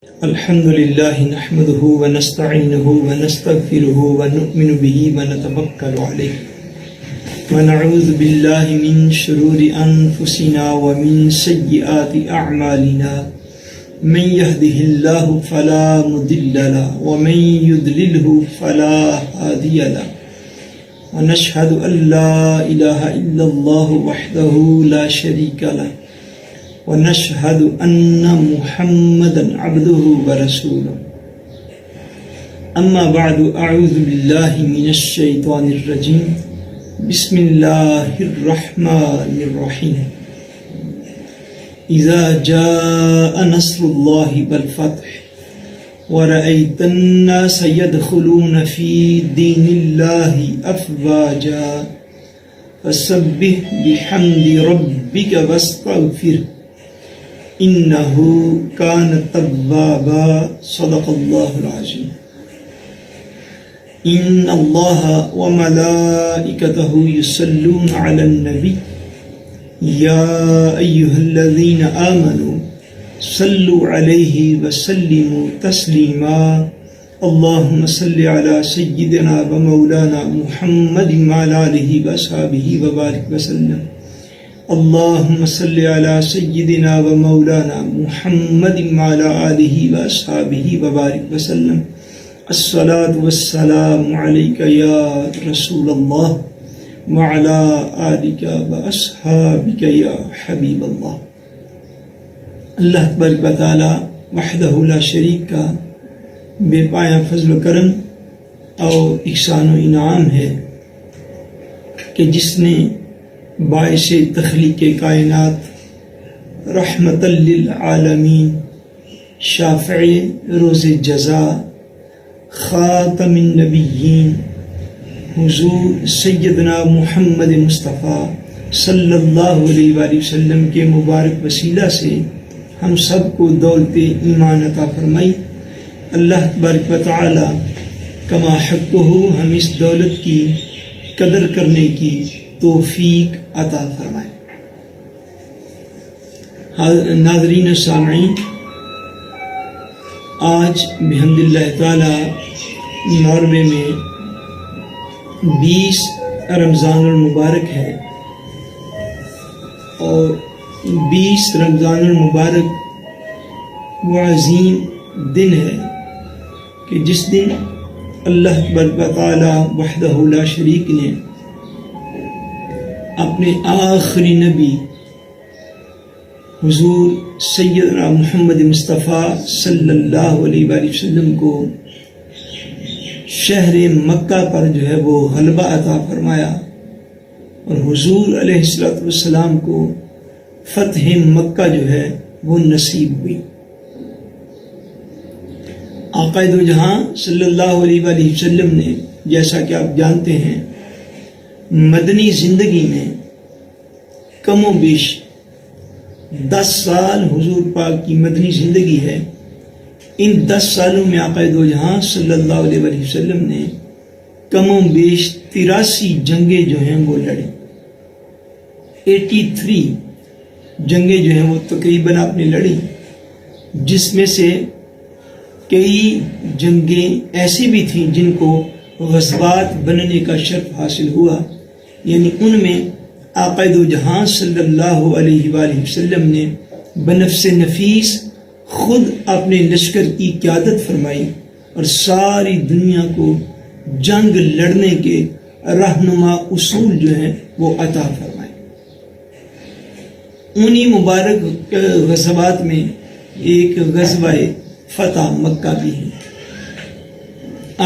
الحمد لله نحمده ونستعينه ونستغفره ونؤمن به ونتوكل عليه ونعوذ بالله من شرور أنفسنا ومن سيئات أعمالنا من يهده الله فلا مضل له ومن يضلله فلا هادي له ونشهد أن لا إله إلا الله وحده لا شريك له ونشهد أن محمدا عبده ورسوله أما بعد أعوذ بالله من الشيطان الرجيم بسم الله الرحمن الرحيم إذا جاء نصر الله والفتح ورأيت الناس يدخلون في دين الله أفواجا فسبح بحمد ربك واستغفره إنه كان توابا صدق الله العظيم إن الله وملائكته يصلون على النبي يا أيها الذين آمنوا صلوا عليه وسلموا تسليما اللهم صل على سيدنا ومولانا محمد وعلى آله وأصحابه وبارك وسلم اللهم صل على سيدنا ومولانا محمد وعلى آله وأصحابه وبارك وسلم الصلاة والسلام عليك يا رسول الله وعلى آلك وأصحابك يا حبيب الله. اللہ تبارک و تعالی وحدہ لا شریک کا بے پایا فضل و کرم اور احسان و انعام ہے کہ جس نے باعث تخلیق کائنات رحمت للعالمین شافع روز جزا خاتم النبیین حضور سیدنا محمد مصطفیٰ صلی اللہ علیہ وآلہ وسلم کے مبارک وسیلہ سے ہم سب کو دولت ایمان عطا فرمائی. اللہ تبارک و تعالی کما حقہ ہم اس دولت کی قدر کرنے کی توفیق عطا فرمائے. ناظرین و سامعین، آج بحمد اللہ تعالی ناروے میں 20 رمضان المبارک ہے اور 20 رمضان المبارک وہ عظیم دن ہے کہ جس دن اللہ تبارک و تعالی وحدہ لا شریک نے اپنے آخری نبی حضور سیدنا محمد مصطفیٰ صلی اللہ علیہ وآلہ وسلم کو شہر مکہ پر جو ہے وہ غلبہ عطا فرمایا اور حضور علیہ السلام کو فتح مکہ جو ہے وہ نصیب ہوئی. آقا دو جہاں صلی اللہ علیہ وآلہ وسلم نے جیسا کہ آپ جانتے ہیں مدنی زندگی میں کم و بیش 10 سال حضور پاک کی مدنی زندگی ہے. ان 10 سالوں میں آقا دو جہاں صلی اللہ علیہ وآلہ وسلم نے کم و بیش 83 جنگیں جو ہیں وہ لڑیں. 83 جنگیں جو ہیں وہ تقریباً آپ نے لڑی، جس میں سے کئی جنگیں ایسی بھی تھیں جن کو غزوات بننے کا شرف حاصل ہوا. یعنی ان میں آقا دو جہاں صلی اللہ علیہ وآلہ وسلم نے بنفس نفیس خود اپنے لشکر کی قیادت فرمائی اور ساری دنیا کو جنگ لڑنے کے رہنما اصول جو ہیں وہ عطا فرمائے. انہی مبارک غزوات میں ایک غزوہ فتح مکہ بھی ہے.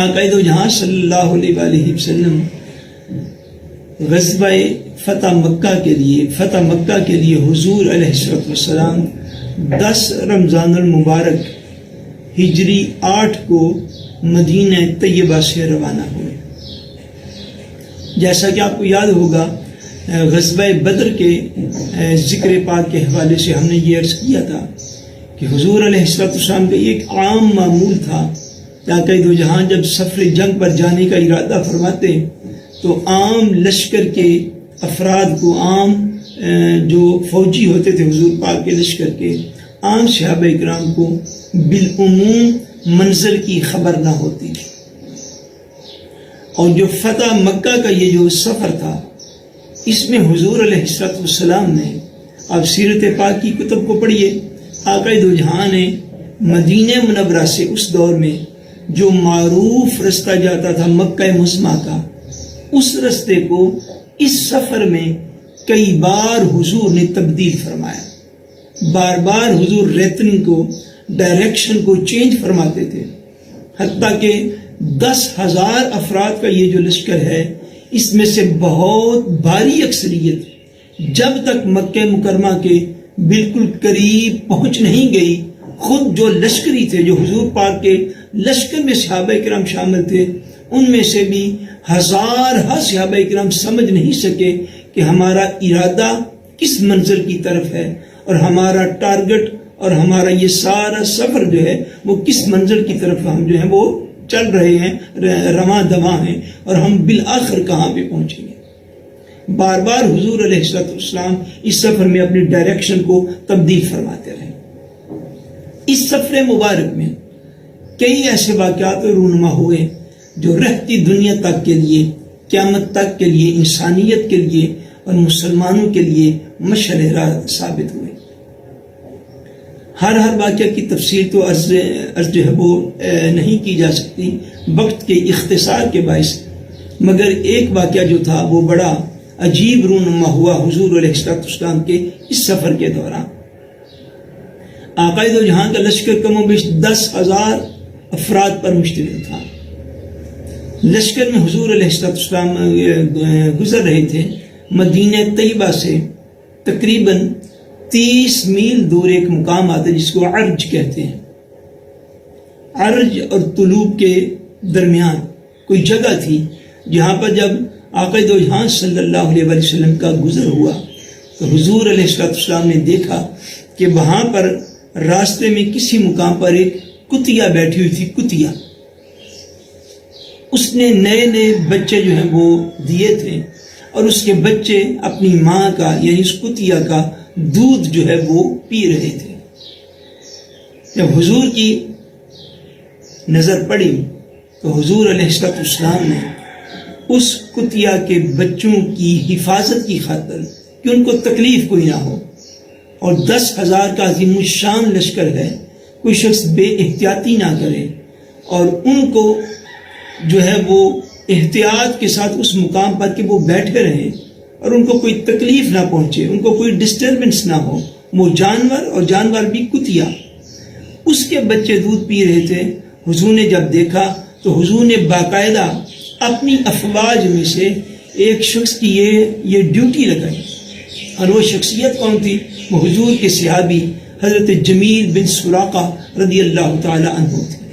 آقا دو جہاں صلی اللہ علیہ وآلہ وسلم غزوہ فتح مکہ کے لیے حضور علیہ السلام 10 رمضان المبارک ہجری 8 کو مدینہ طیبہ سے روانہ ہوئے. جیسا کہ آپ کو یاد ہوگا غزوہ بدر کے ذکر پاک کے حوالے سے ہم نے یہ عرض کیا تھا کہ حضور علیہ السلام کا ایک عام معمول تھا کہ آقا دو جہاں جب سفر جنگ پر جانے کا ارادہ فرماتے تو عام لشکر کے افراد کو، عام جو فوجی ہوتے تھے حضور پاک کے لشکر کے عام صحابہ اکرام کو بالعموم منزل کی خبر نہ ہوتی تھی۔ اور جو فتح مکہ کا یہ جو سفر تھا، اس میں حضور علیہ السلام نے، آپ سیرت پاک کی کتب کو پڑھیے، آقا دو جہاں نے مدینہ منورہ سے اس دور میں جو معروف رستہ جاتا تھا مکہ معظمہ کا، اس رستے کو اس سفر میں کئی بار حضور نے تبدیل فرمایا، بار بار حضور ریتنگ کو، ڈائریکشن کو چینج فرماتے تھے، حتیٰ کہ 10,000 افراد کا یہ جو لشکر ہے، اس میں سے بہت بھاری اکثریت جب تک مکہ مکرمہ کے بالکل قریب پہنچ نہیں گئی، خود جو لشکری تھے، جو حضور پاک کے لشکر میں صحابہ کرام شامل تھے، ان میں سے بھی ہزارہ صحابہ کرام سمجھ نہیں سکے کہ ہمارا ارادہ کس منزل کی طرف ہے، اور ہمارا ٹارگٹ اور ہمارا یہ سارا سفر جو ہے وہ کس منزل کی طرف ہم جو ہے وہ چل رہے ہیں، رواں دواں ہیں، اور ہم بالآخر کہاں پہ پہنچیں گے۔ بار بار حضور علیہ السلام اس سفر میں اپنی ڈائریکشن کو تبدیل فرماتے رہے۔ اس سفر مبارک میں کئی ایسے واقعات رونما ہوئے جو رہتی دنیا تک کے لیے، قیامت تک کے لیے، انسانیت کے لیے اور مسلمانوں کے لیے مشعل راہ ثابت ہوئے۔ ہر واقعہ کی تفصیل تو عرض جو ہے وہ نہیں کی جا سکتی وقت کے اختصار کے باعث، مگر ایک واقعہ جو تھا وہ بڑا عجیب رونما ہوا حضور علیہ السلام کے اس سفر کے دوران۔ آقا دو جہاں کا لشکر کم و بیش 10,000 افراد پر مشتمل تھا۔ لشکر میں حضور علیہ السلام گزر رہے تھے مدینہ طیبہ سے تقریباً 30 میل دور ایک مقام آتا ہے جس کو عرج کہتے ہیں۔ عرج اور طلوب کے درمیان کوئی جگہ تھی جہاں پر جب آقا دو جہاں صلی اللہ علیہ وسلم کا گزر ہوا تو حضور علیہ السلام نے دیکھا کہ وہاں پر راستے میں کسی مقام پر ایک کتیا بیٹھی ہوئی تھی۔ کتیا، اس نے نئے بچے جو ہیں وہ دیے تھے، اور اس کے بچے اپنی ماں کا یعنی اس کتیا کا دودھ جو ہے وہ پی رہے تھے۔ جب حضور کی نظر پڑی تو حضور علیہ السلام نے اس کتیا کے بچوں کی حفاظت کی خاطر کہ ان کو تکلیف کوئی نہ ہو، اور 10,000 کا عظیم الشان لشکر ہے، کوئی شخص بے احتیاطی نہ کرے، اور ان کو جو ہے وہ احتیاط کے ساتھ اس مقام پر کہ وہ بیٹھے رہیں اور ان کو کوئی تکلیف نہ پہنچے، ان کو کوئی ڈسٹربنس نہ ہو، وہ جانور اور جانور بھی کتیا، اس کے بچے دودھ پی رہے تھے۔ حضور نے جب دیکھا تو حضور نے باقاعدہ اپنی افواج میں سے ایک شخص کی یہ ڈیوٹی لگائی، اور وہ شخصیت کون تھی؟ وہ حضور کے صحابی حضرت جمیل بن سراقہ رضی اللہ تعالی عنہ تھے۔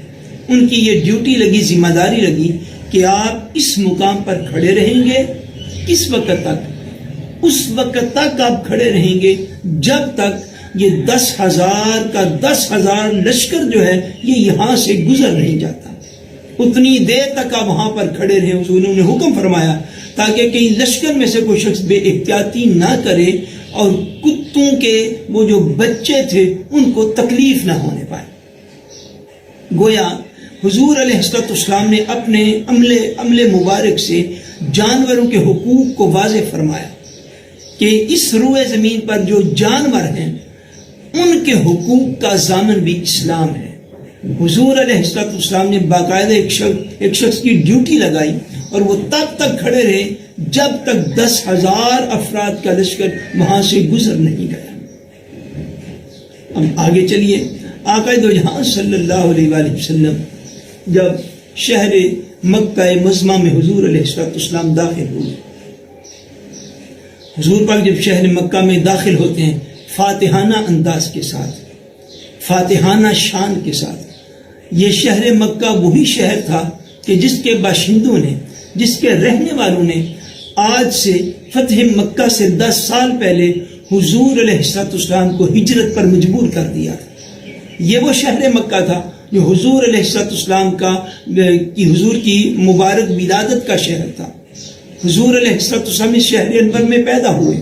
ان کی یہ ڈیوٹی لگی، ذمہ داری لگی کہ آپ اس مقام پر کھڑے رہیں گے۔ کس وقت تک؟ اس وقت تک آپ کھڑے رہیں گے جب تک یہ 10,000 کا 10,000 لشکر جو ہے یہ یہاں سے گزر نہیں جاتا۔ اتنی دیر تک آپ وہاں پر کھڑے رہے۔ حضور نے انہیں حکم فرمایا تاکہ کہیں لشکر میں سے کوئی شخص بے احتیاطی نہ کرے اور کتوں کے وہ جو بچے تھے ان کو تکلیف نہ ہونے پائے۔ گویا حضور علیہ السلام نے اپنے عمل مبارک سے جانوروں کے حقوق کو واضح فرمایا کہ اس روئے زمین پر جو جانور ہیں ان کے حقوق کا ضامن بھی اسلام ہے۔ حضور علیہ السلام نے باقاعدہ ایک شخص کی ڈیوٹی لگائی، اور وہ تب تک کھڑے رہے جب تک 10,000 افراد کا لشکر وہاں سے گزر نہیں گیا۔ اب آگے چلیے، آقا دو جہاں صلی اللہ علیہ وآلہ وسلم جب شہر مکہ معظمہ میں حضور علیہ السلام داخل ہوئے، حضور پاک جب شہر مکہ میں داخل ہوتے ہیں فاتحانہ انداز کے ساتھ، فاتحانہ شان کے ساتھ۔ یہ شہر مکہ وہی شہر تھا کہ جس کے باشندوں نے، جس کے رہنے والوں نے آج سے فتح مکہ سے 10 سال پہلے حضور علیہ السلام کو ہجرت پر مجبور کر دیا تھا۔ یہ وہ شہر مکہ تھا جو حضور علیہ السلام کی حضور کی مبارک ولادت کا شہر تھا۔ حضور علیہ السلام اس شہر انور میں پیدا ہوئے۔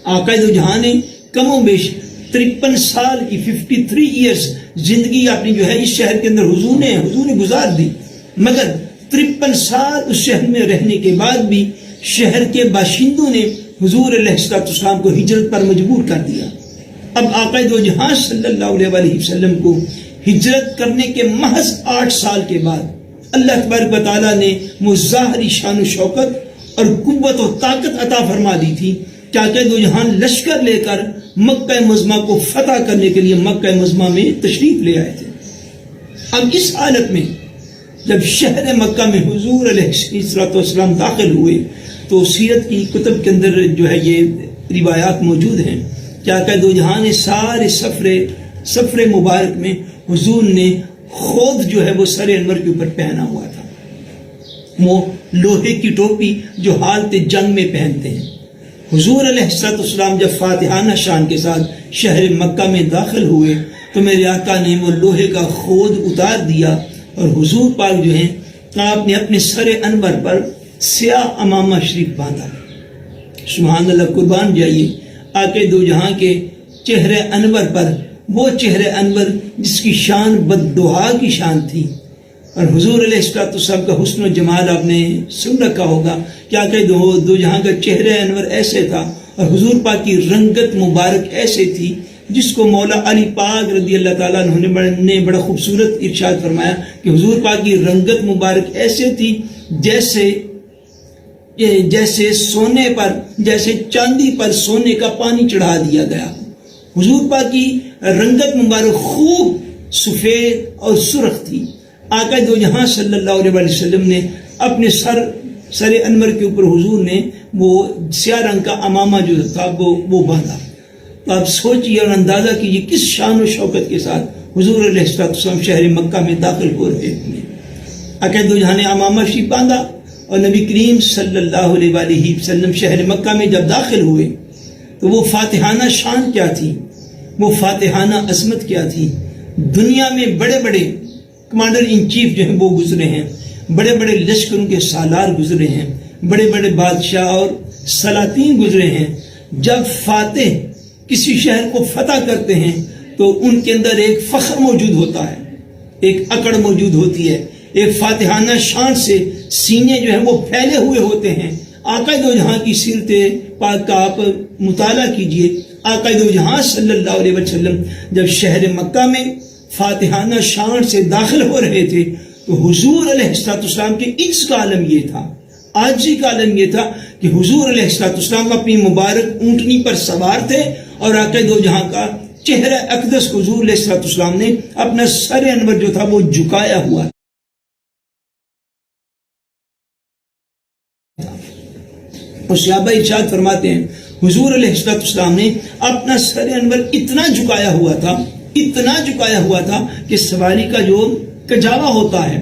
آقا دو جہاں نے کم و بیش 53 سال کی 53 ایئرز زندگی اپنی جو ہے اس شہر کے اندر حضور نے گزار دی، مگر 53 سال اس شہر میں رہنے کے بعد بھی شہر کے باشندوں نے حضور علیہ السلام کو ہجرت پر مجبور کر دیا۔ اب آقا دو جہاں صلی اللہ علیہ وسلم کو ہجرت کرنے کے محض 8 سال کے بعد اللہ تبارک و تعالیٰ نے وہ ظاہری شان و شوکت اور قوت و طاقت عطا فرما دی تھی کہ آقا دو جہاں لشکر لے کر مکہ معظمہ کو فتح کرنے کے لیے مکہ معظمہ میں تشریف لے آئے تھے۔ اب اس حالت میں جب شہر مکہ میں حضور علیہ السلام داخل ہوئے تو سیرت کی کتب کے اندر جو ہے یہ روایات موجود ہیں کہ آقا دو جہاں نے سارے سفر مبارک میں حضور نے خود جو ہے وہ سر انور کے اوپر پہنا ہوا تھا، وہ لوہے کی ٹوپی جو حالت جنگ میں پہنتے ہیں۔ حضور علیہ السلام جب فاتحانہ شان کے ساتھ شہر مکہ میں داخل ہوئے تو میرے آقا نے وہ لوہے کا خود اتار دیا اور حضور پاک جو ہیں آپ نے اپنے سر انور پر سیاہ امامہ شریف باندھا۔ سبحان اللہ، قربان جائیے آقا دو جہاں کے چہرے انور پر، وہ چہرے انور جس کی شان بددعا کی شان تھی، اور حضور علیہ السلام کا حسن و جمال آپ نے سن رکھا ہوگا کہ آقا دو جہاں کا چہرہ انور ایسے تھا اور حضور پاک کی رنگت مبارک ایسے تھی جس کو مولا علی پاک رضی اللہ تعالیٰ عنہ نے بڑا خوبصورت ارشاد فرمایا کہ حضور پاک کی رنگت مبارک ایسے تھی جیسے سونے پر، جیسے چاندی پر سونے کا پانی چڑھا دیا گیا۔ حضور پاک کی رنگت مبارک خوب سفید اور سرخ تھی۔ آقا دو جہاں صلی اللہ علیہ وسلم نے اپنے سر انور کے اوپر حضور نے وہ سیاہ رنگ کا امامہ جو تھا وہ باندھا۔ تو آپ سوچئے اور اندازہ کیجئے کس شان و شوکت کے ساتھ حضور علیہ السلام شہر مکہ میں داخل ہو رہے ہیں۔ آقا دو جہاں نے امامہ شریف باندھا اور نبی کریم صلی اللہ علیہ وسلم شہر مکہ میں جب داخل ہوئے تو وہ فاتحانہ شان کیا تھی، وہ فاتحانہ عظمت کیا تھی۔ دنیا میں بڑے بڑے کمانڈر ان چیف جو ہیں وہ گزرے ہیں، بڑے بڑے لشکروں کے سالار گزرے ہیں، بڑے بڑے بادشاہ اور سلاطین گزرے ہیں۔ جب فاتح کسی شہر کو فتح کرتے ہیں تو ان کے اندر ایک فخر موجود ہوتا ہے، ایک اکڑ موجود ہوتی ہے، ایک فاتحانہ شان سے سینے جو ہیں وہ پھیلے ہوئے ہوتے ہیں۔ آقا دو جہاں کی سیرت پاک کا آپ مطالعہ کیجئے۔ آقا دو جہاں صلی اللہ علیہ وسلم جب شہر مکہ میں فاتحانہ شان سے داخل ہو رہے تھے تو حضور علیہ السلام کے عجز کا عالم یہ تھا، عاجزی کا عالم یہ تھا کہ حضور علیہ السلام اپنی مبارک اونٹنی پر سوار تھے اور آقا دو جہاں کا چہرہ اقدس حضور علیہ السلام نے اپنا سر انور جو تھا وہ جھکایا ہوا تھا۔ اور صحابہ ارشاد فرماتے ہیں حضور علیہ السلام نے اپنا سر انور اتنا جھکایا ہوا تھا کہ سواری کا جو کجاوا ہوتا ہے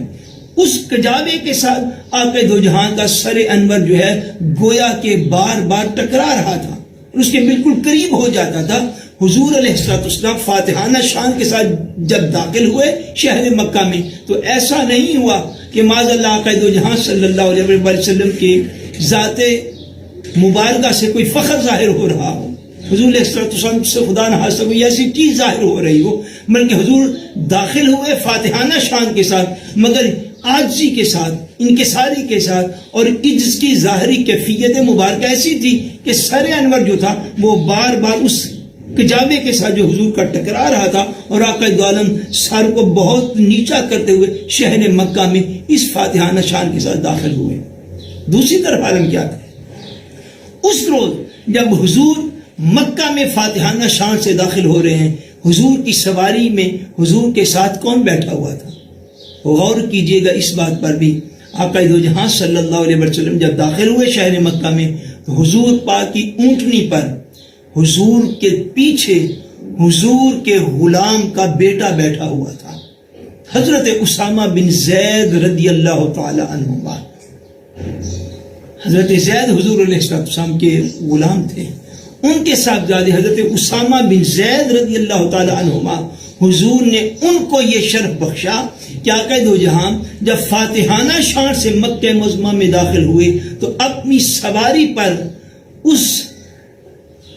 اس کجاوے کے ساتھ آقا دو جہاں کا سر انور جو ہے گویا کہ بار بار ٹکرا رہا تھا، اس کے بالکل قریب ہو جاتا تھا۔ حضور علیہ السلام فاتحانہ شان کے ساتھ جب داخل ہوئے شہر مکہ میں تو ایسا نہیں ہوا کہ معاذ اللہ آقا دو جہاں صلی اللہ علیہ وسلم کے ذات مبارکہ سے کوئی فخر ظاہر ہو رہا ہو، حضور علیہ السلام سے خدا نہ خواستہ کوئی ایسی چیز ظاہر ہو رہی ہو، بلکہ حضور داخل ہوئے فاتحانہ شان کے ساتھ مگر عاجزی کے ساتھ، انکساری کے ساتھ، اور عجز کی ظاہری کیفیت مبارکہ ایسی تھی کہ سر انور جو تھا وہ بار بار اس کجاوے کے ساتھ جو حضور کا ٹکرا رہا تھا، اور آقا دو عالم سر کو بہت نیچا کرتے ہوئے شہر مکہ میں اس فاتحانہ شان کے ساتھ داخل ہوئے۔ دوسری طرف عالم کیا تھا؟ اس روز جب حضور مکہ میں فاتحانہ شان سے داخل ہو رہے ہیں، حضور کی سواری میں حضور کے ساتھ کون بیٹھا ہوا تھا؟ غور کیجئے گا اس بات پر بھی۔ آقا دو جہاں صلی اللہ علیہ وسلم جب داخل ہوئے شہر مکہ میں تو حضور پاک کی اونٹنی پر حضور کے پیچھے حضور کے غلام کا بیٹا بیٹھا ہوا تھا، حضرت اسامہ بن زید رضی اللہ تعالی عنہما۔ حضرت زید حضور علیہ السلام کے غلام تھے، ان کے صاحبزادے حضرت اسامہ بن زید رضی اللہ تعالی عنہما، حضور نے ان کو یہ شرف بخشا کہ آقا دو جہاں جب فاتحانہ شان سے مکہ معظمہ میں داخل ہوئے تو اپنی سواری پر اس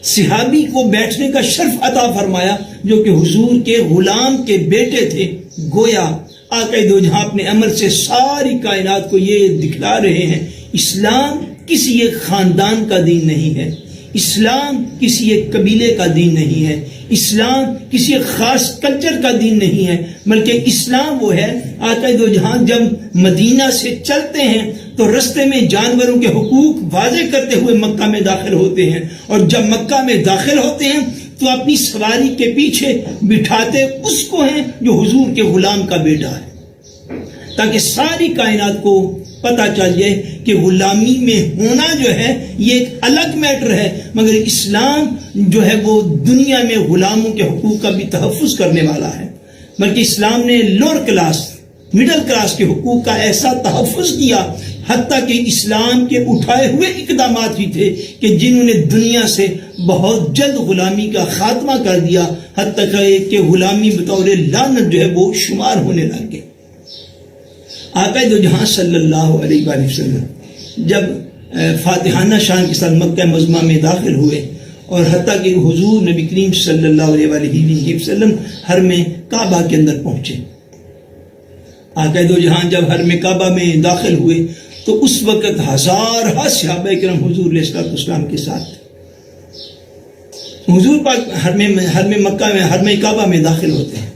صحابی کو بیٹھنے کا شرف عطا فرمایا جو کہ حضور کے غلام کے بیٹے تھے. گویا آقا دو جہاں اپنے عمل سے ساری کائنات کو یہ دکھلا رہے ہیں اسلام کسی ایک خاندان کا دین نہیں ہے، اسلام کسی ایک قبیلے کا دین نہیں ہے، اسلام کسی ایک خاص کلچر کا دین نہیں ہے، بلکہ اسلام وہ ہے. آقا دو جہاں جب مدینہ سے چلتے ہیں تو رستے میں جانوروں کے حقوق واضح کرتے ہوئے مکہ میں داخل ہوتے ہیں، اور جب مکہ میں داخل ہوتے ہیں تو اپنی سواری کے پیچھے بٹھاتے اس کو ہیں جو حضور کے غلام کا بیٹا ہے، تاکہ ساری کائنات کو پتہ چل جائے کہ غلامی میں ہونا جو ہے یہ ایک الگ میٹر ہے، مگر اسلام جو ہے وہ دنیا میں غلاموں کے حقوق کا بھی تحفظ کرنے والا ہے. بلکہ اسلام نے لوور کلاس مڈل کلاس کے حقوق کا ایسا تحفظ کیا، حتیٰ کہ اسلام کے اٹھائے ہوئے اقدامات ہی تھے کہ جنہوں نے دنیا سے بہت جلد غلامی کا خاتمہ کر دیا، حتیٰ کہ غلامی بطور لعنت جو ہے وہ شمار ہونے لگ گئے. آقا دو جہاں صلی اللہ علیہ وآلہ وسلم جب فاتحانہ شان کے ساتھ مکہ معظمہ میں داخل ہوئے، اور حتیٰ کہ حضور نبی کریم صلی اللہ علیہ وآلہ وسلم حرم کعبہ کے اندر پہنچے. آقا دو جہاں جب حرم کعبہ میں داخل ہوئے تو اس وقت ہزارہ صحابہ کرام حضور علیہ السلام کے ساتھ حضور پاک حرم مکہ میں حرم کعبہ میں داخل ہوتے ہیں.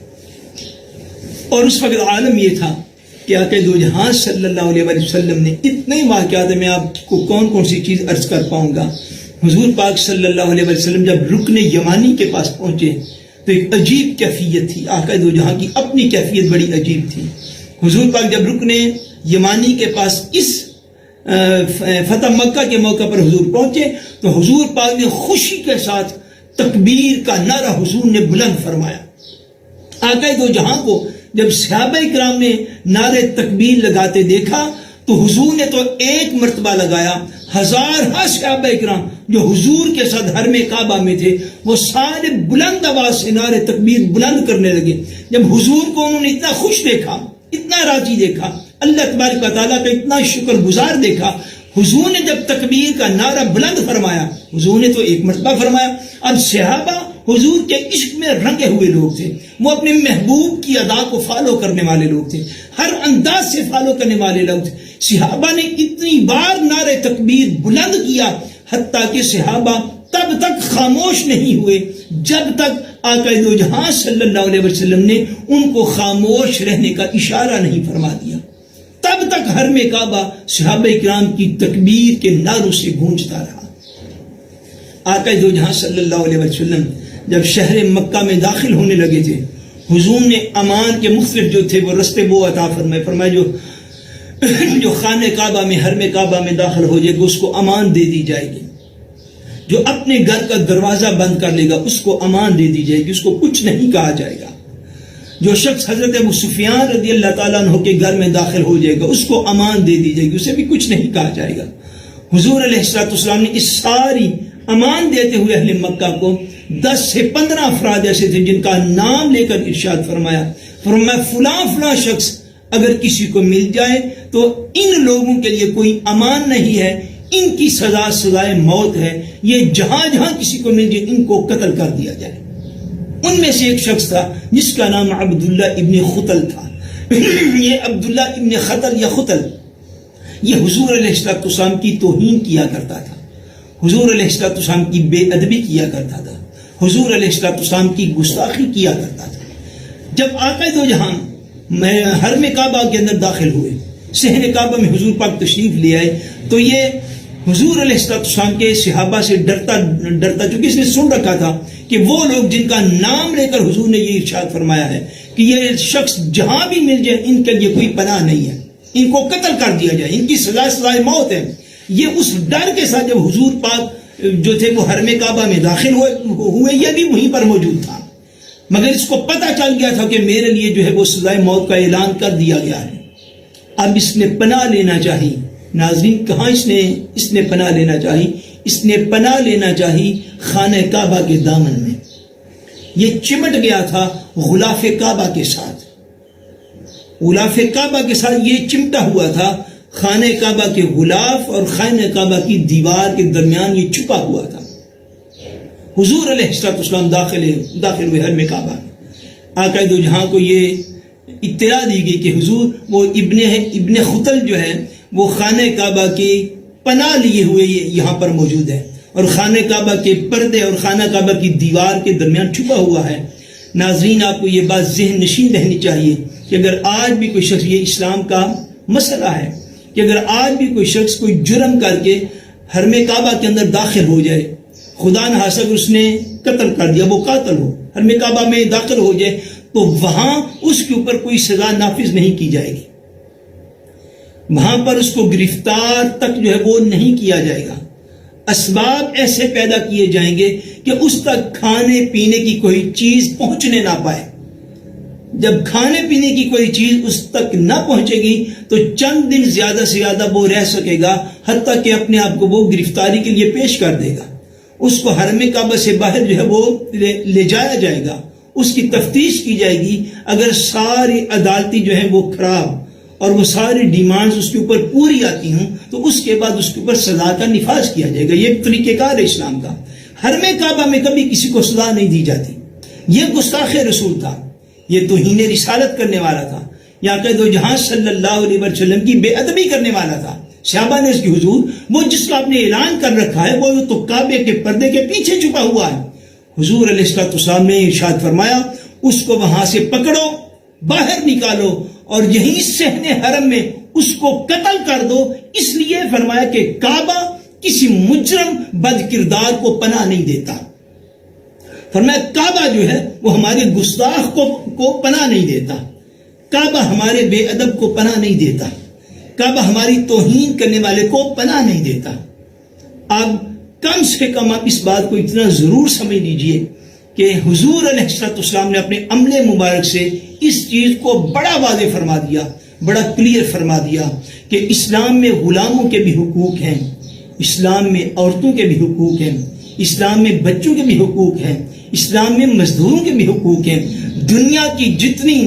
اور اس وقت عالم یہ تھا کہ آقا دو جہاں صلی اللہ علیہ وسلم نے اتنے واقعات میں آپ کو کون کون سی چیز عرض کر پاؤں گا. حضور پاک صلی اللہ علیہ وسلم جب رکن یمانی کے پاس پہنچے تو ایک عجیب کیفیت تھی. آقا دو جہاں کی اپنی کیفیت بڑی عجیب تھی. حضور پاک جب رکن یمانی کے پاس اس فتح مکہ کے موقع پر حضور پہنچے تو حضور پاک نے خوشی کے ساتھ تکبیر کا نعرہ حضور نے بلند فرمایا. آقا دو جہاں کو جب صحابہ کرام نے نعرے تکبیر لگاتے دیکھا تو حضور نے تو ایک مرتبہ لگایا، ہزارہ صحابہ کرام جو حضور کے ساتھ حرم کعبہ میں تھے وہ سارے بلند آواز سے نعرے تکبیر بلند کرنے لگے. جب حضور کو انہوں نے اتنا خوش دیکھا، اتنا راضی دیکھا، اللہ تبارک و تعالیٰ کا اتنا شکر گزار دیکھا، حضور نے جب تکبیر کا نعرہ بلند فرمایا، حضور نے تو ایک مرتبہ فرمایا. اب صحابہ حضور کے عشق میں رنگے ہوئے لوگ تھے، وہ اپنے محبوب کی ادا کو فالو کرنے والے لوگ تھے، ہر انداز سے فالو کرنے والے لوگ تھے. صحابہ نے اتنی بار نعرہ تکبیر بلند کیا حتیٰ کہ صحابہ تب تک خاموش نہیں ہوئے جب تک آقا دو جہاں صلی اللہ علیہ وسلم نے ان کو خاموش رہنے کا اشارہ نہیں فرما دیا. تب تک حرم کعبہ صحابہ کرام کی تکبیر کے نعروں سے گونجتا رہا. آقا دو جہاں صلی اللہ علیہ وسلم جب شہر مکہ میں داخل ہونے لگے تھے حضور نے امان کے مختلف جو تھے وہ رستے وہ عطا فرمائے جو خانہ کعبہ میں حرم کعبہ میں داخل ہو جائے گا اس کو امان دے دی جائے گی، جو اپنے گھر کا دروازہ بند کر لے گا اس کو امان دے دی جائے گی، اس کو کچھ نہیں کہا جائے گا. جو شخص حضرت ابو سفیان رضی اللہ تعالیٰ عنہ کے گھر میں داخل ہو جائے گا اس کو امان دے دی جائے گی، اسے بھی کچھ نہیں کہا جائے گا. حضور علیہ السلام نے اس ساری امان دیتے ہوئے اہل مکہ کو 10 سے 15 افراد ایسے تھے جن کا نام لے کر ارشاد فرمایا فلاں شخص اگر کسی کو مل جائے تو ان لوگوں کے لیے کوئی امان نہیں ہے، ان کی سزائے موت ہے، یہ جہاں جہاں کسی کو مل جائے ان کو قتل کر دیا جائے. ان میں سے ایک شخص تھا جس کا نام عبداللہ ابن خطل تھا. یہ عبداللہ ابن خطل یا خطل یہ حضور علیہ السلام کی توہین کیا کرتا تھا، حضور علیہ السلام کی بے ادبی کیا کرتا تھا، حضور علیہ السلام کی گستاخی کیا کرتا تھا. جب آقا دو جہاں حرم کعبہ کے اندر داخل ہوئے، صحن کعبہ میں حضور پاک تشریف لے آئے تو یہ حضور علیہ السلام کے صحابہ سے ڈرتا چونکہ اس نے سن رکھا تھا کہ وہ لوگ جن کا نام لے کر حضور نے یہ ارشاد فرمایا ہے کہ یہ شخص جہاں بھی مل جائے ان کے لیے کوئی پناہ نہیں ہے، ان کو قتل کر دیا جائے، ان کی سزائے موت ہے. یہ اس ڈر کے ساتھ جب حضور پاک جو تھے وہ حرم کعبہ میں داخل ہوئے یہ بھی وہیں پر موجود تھا، مگر اس کو پتہ چل گیا تھا کہ میرے لیے جو ہے وہ سزائے موت کا اعلان کر دیا گیا ہے. اب اس نے پناہ لینا چاہیے. ناظرین کہاں اس نے پناہ لینا چاہیے؟ اس نے پناہ لینا چاہیے خانہ کعبہ کے دامن میں. یہ چمٹ گیا تھا غلاف کعبہ کے ساتھ، غلاف کعبہ کے ساتھ یہ چمٹا ہوا تھا. خانہ کعبہ کے غلاف اور خانہ کعبہ کی دیوار کے درمیان یہ چھپا ہوا تھا. حضور علیہ السلام داخل ہوئے حرم کعبہ میں. آقا دو جہاں کو یہ اطلاع دی گئی کہ حضور وہ ابن خطل جو ہے وہ خانہ کعبہ کی پناہ لیے ہوئے یہاں پر موجود ہے اور خانہ کعبہ کے پردے اور خانہ کعبہ کی دیوار کے درمیان چھپا ہوا ہے. ناظرین آپ کو یہ بات ذہن نشین رہنی چاہیے کہ اگر آج بھی کوئی شخص، یہ اسلام کا مسئلہ ہے کہ اگر آج بھی کوئی شخص کوئی جرم کر کے حرم کعبہ کے اندر داخل ہو جائے، خدا نہ خواستہ اگر اس نے قتل کر دیا، وہ قاتل ہو، حرم کعبہ میں داخل ہو جائے تو وہاں اس کے اوپر کوئی سزا نافذ نہیں کی جائے گی، وہاں پر اس کو گرفتار تک جو ہے وہ نہیں کیا جائے گا. اسباب ایسے پیدا کیے جائیں گے کہ اس تک کھانے پینے کی کوئی چیز پہنچنے نہ پائے. جب کھانے پینے کی کوئی چیز اس تک نہ پہنچے گی تو چند دن زیادہ سے زیادہ وہ رہ سکے گا، حتیٰ کہ اپنے آپ کو وہ گرفتاری کے لیے پیش کر دے گا. اس کو حرم کعبہ سے باہر جو ہے وہ لے جایا جائے گا، اس کی تفتیش کی جائے گی. اگر ساری عدالتی جو ہیں وہ خراب اور وہ ساری ڈیمانڈز اس کے اوپر پوری آتی ہوں تو اس کے بعد اس کے اوپر سزا کا نفاذ کیا جائے گا. یہ طریقہ کار ہے اسلام کا. حرم کعبہ میں کبھی کسی کو سزا نہیں دی جاتی. یہ گستاخ رسول تھا، یہ توہین رسالت کرنے والا تھا، یا کہ دو جہاں صلی اللہ علیہ وسلم کی بے ادبی کرنے والا تھا. صحابہ نے اس کی حضور وہ جس کا آپ نے اعلان کر رکھا ہے وہ تو کعبے کے پردے کے پیچھے چھپا ہوا ہے. حضور علیہ السلام نے ارشاد فرمایا اس کو وہاں سے پکڑو، باہر نکالو اور یہیں صحن حرم میں اس کو قتل کر دو. اس لیے فرمایا کہ کعبہ کسی مجرم بد کردار کو پناہ نہیں دیتا. فرمایا کعبہ جو ہے وہ ہمارے گستاخ کو پناہ نہیں دیتا، کعبہ ہمارے بے ادب کو پناہ نہیں دیتا، کعبہ ہماری توہین کرنے والے کو پناہ نہیں دیتا. اب کم سے کم آپ اس بات کو اتنا ضرور سمجھ لیجئے کہ حضور علیہ السلام نے اپنے عمل مبارک سے اس چیز کو بڑا واضح فرما دیا، بڑا کلیئر فرما دیا کہ اسلام میں غلاموں کے بھی حقوق ہیں، اسلام میں عورتوں کے بھی حقوق ہیں، اسلام میں بچوں کے بھی حقوق ہیں، اسلام میں مزدوروں کے بھی حقوق ہیں. دنیا کی جتنی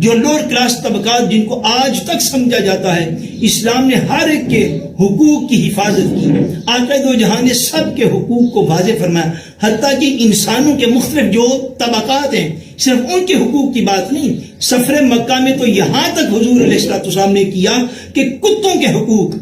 جو لوور کلاس طبقات جن کو آج تک سمجھا جاتا ہے، اسلام نے ہر ایک کے حقوق کی حفاظت کی. آقا دو جہاں نے سب کے حقوق کو واضح فرمایا، حتیٰ کہ انسانوں کے مختلف جو طبقات ہیں صرف ان کے حقوق کی بات نہیں. سفر مکہ میں تو یہاں تک حضور علیہ السلام نے کیا کہ کتوں کے حقوق،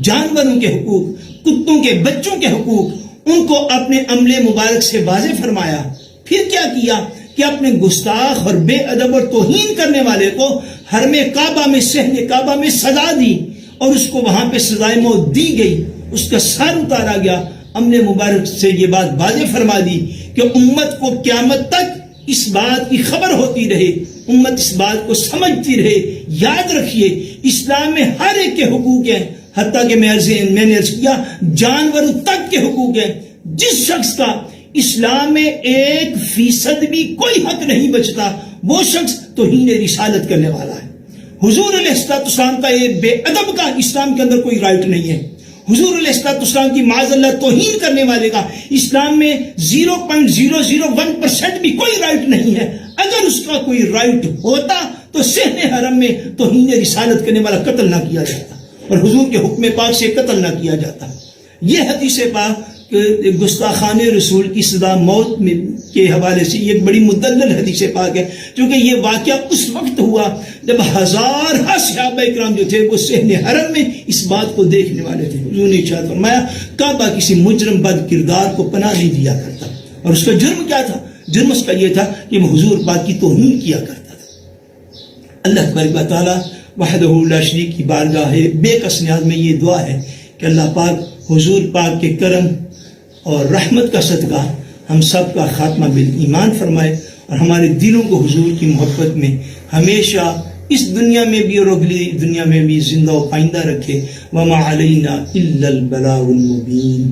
جانوروں کے حقوق، کتوں کے بچوں کے حقوق، ان کو اپنے عمل مبارک سے واضح فرمایا. پھر کیا کیا کہ اپنے گستاخ اور بے ادب اور توہین کرنے والے کو حرم کعبہ میں صحن کعبہ میں سزا دی اور اس کو وہاں پہ سزائے موت دی گئی، اس کا سر اتارا گیا. عمل مبارک سے یہ بات واضح فرما دی کہ امت کو قیامت تک اس بات کی خبر ہوتی رہے، امت اس بات کو سمجھتی رہے. یاد رکھیے اسلام میں ہر ایک کے حقوق ہیں، حتیٰ کہ میں نے عرض کیا جانوروں تک کے حقوق ہیں. جس شخص کا اسلام میں 1% بھی کوئی حق نہیں بچتا وہ شخص توہین رسالت کرنے والا ہے. حضور علیہ السلام کا یہ بے ادب کا اسلام کے اندر کوئی رائٹ نہیں ہے. حضور علیہ السلام کی معاذ اللہ توہین کرنے والے کا اسلام میں 0.001% بھی کوئی رائٹ نہیں ہے. اگر اس کا کوئی رائٹ ہوتا تو صحن حرم میں توہین رسالت کرنے والا قتل نہ کیا جاتا اور حضور کے حکم پاک سے قتل نہ کیا جاتا. یہ حدیث پاک گستاخان رسول کی سزا موت کے حوالے سے یہ ایک بڑی مدلل حدیث پاک ہے، کیونکہ یہ واقعہ اس وقت ہوا جب ہزارہ صحابہ اکرام جو تھے وہ صحن حرم میں اس بات کو دیکھنے والے تھے. حضور نے ارشاد فرمایا کعبہ کسی مجرم بد کردار کو پناہ نہیں دیا کرتا. اور اس کا جرم کیا تھا؟ جرم اس کا یہ تھا کہ وہ حضور پاک کی توہین کیا کرتا تھا. اللہ تبارک و تعالی وحدہ لا شریک کی بارگاہ بے کس نیاز میں یہ دعا ہے کہ اللہ پاک حضور پاک کے کرم اور رحمت کا صدقہ ہم سب کا خاتمہ بالایمان فرمائے اور ہمارے دلوں کو حضور کی محبت میں ہمیشہ اس دنیا میں بھی اور اگلی دنیا میں بھی زندہ و پائندہ رکھے. وما علینا الا البلاغ المبین.